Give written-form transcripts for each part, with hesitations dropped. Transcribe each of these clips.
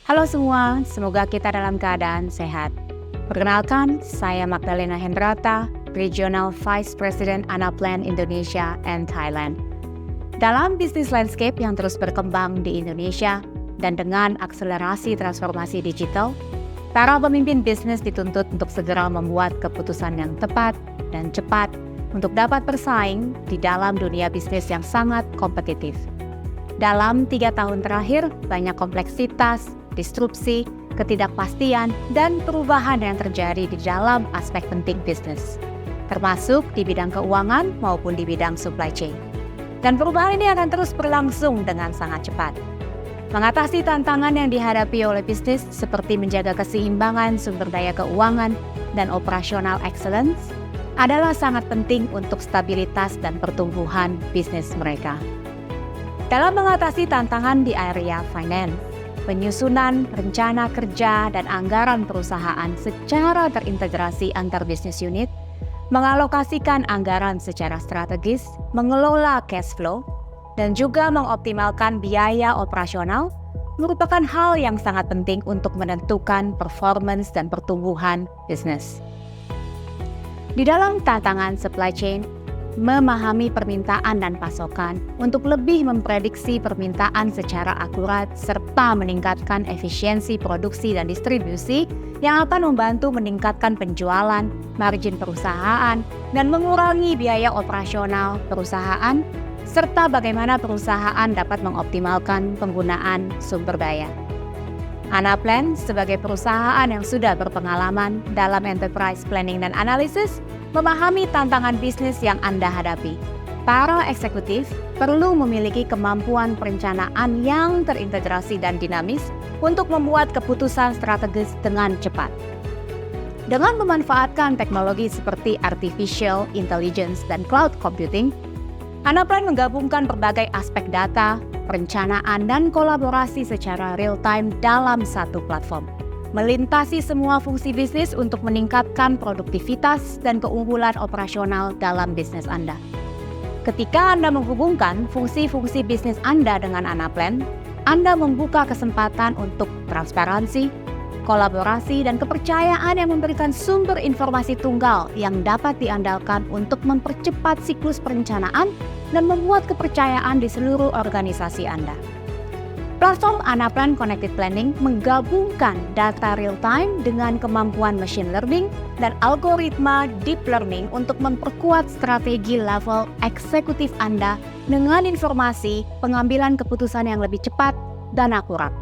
Halo semua, semoga kita dalam keadaan sehat. Perkenalkan, saya Magdalena Hendrata, Regional Vice President Anaplan Indonesia and Thailand. Dalam bisnis landscape yang terus berkembang di Indonesia dan dengan akselerasi transformasi digital, para pemimpin bisnis dituntut untuk segera membuat keputusan yang tepat dan cepat untuk dapat bersaing di dalam dunia bisnis yang sangat kompetitif. Dalam 3 tahun terakhir, banyak kompleksitas, disrupsi, ketidakpastian, dan perubahan yang terjadi di dalam aspek penting bisnis, termasuk di bidang keuangan maupun di bidang supply chain. Dan perubahan ini akan terus berlangsung dengan sangat cepat. Mengatasi tantangan yang dihadapi oleh bisnis seperti menjaga keseimbangan sumber daya keuangan dan operational excellence adalah sangat penting untuk stabilitas dan pertumbuhan bisnis mereka. Dalam mengatasi tantangan di area finance, penyusunan rencana kerja dan anggaran perusahaan secara terintegrasi antar bisnis unit, mengalokasikan anggaran secara strategis, mengelola cash flow, dan juga mengoptimalkan biaya operasional merupakan hal yang sangat penting untuk menentukan performance dan pertumbuhan bisnis. Di dalam tantangan supply chain, memahami permintaan dan pasokan untuk lebih memprediksi permintaan secara akurat serta meningkatkan efisiensi produksi dan distribusi yang akan membantu meningkatkan penjualan, margin perusahaan, dan mengurangi biaya operasional perusahaan, serta bagaimana perusahaan dapat mengoptimalkan penggunaan sumber daya. Anaplan sebagai perusahaan yang sudah berpengalaman dalam enterprise planning dan analisis, memahami tantangan bisnis yang Anda hadapi. Para eksekutif perlu memiliki kemampuan perencanaan yang terintegrasi dan dinamis untuk membuat keputusan strategis dengan cepat. Dengan memanfaatkan teknologi seperti artificial intelligence dan cloud computing, Anaplan menggabungkan berbagai aspek data, perencanaan, dan kolaborasi secara real-time dalam satu platform, melintasi semua fungsi bisnis untuk meningkatkan produktivitas dan keunggulan operasional dalam bisnis Anda. Ketika Anda menghubungkan fungsi-fungsi bisnis Anda dengan Anaplan, Anda membuka kesempatan untuk transparansi, kolaborasi, dan kepercayaan yang memberikan sumber informasi tunggal yang dapat diandalkan untuk mempercepat siklus perencanaan dan membuat kepercayaan di seluruh organisasi Anda. Platform Anaplan Connected Planning menggabungkan data real-time dengan kemampuan machine learning dan algoritma deep learning untuk memperkuat strategi level eksekutif Anda dengan informasi pengambilan keputusan yang lebih cepat dan akurat.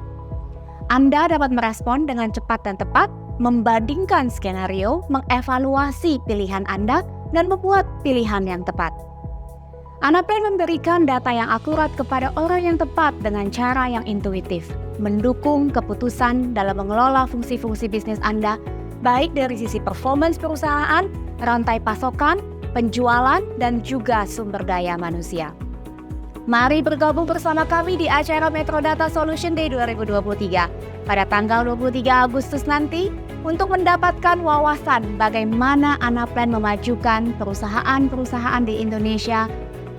Anda dapat merespon dengan cepat dan tepat, membandingkan skenario, mengevaluasi pilihan Anda, dan membuat pilihan yang tepat. Anaplan memberikan data yang akurat kepada orang yang tepat dengan cara yang intuitif, mendukung keputusan dalam mengelola fungsi-fungsi bisnis Anda, baik dari sisi performance perusahaan, rantai pasokan, penjualan, dan juga sumber daya manusia. Mari bergabung bersama kami di acara Metro Data Solution Day 2023 pada tanggal 23 Agustus nanti untuk mendapatkan wawasan bagaimana Anaplan memajukan perusahaan-perusahaan di Indonesia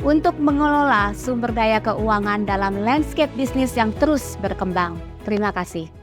untuk mengelola sumber daya keuangan dalam landscape bisnis yang terus berkembang. Terima kasih.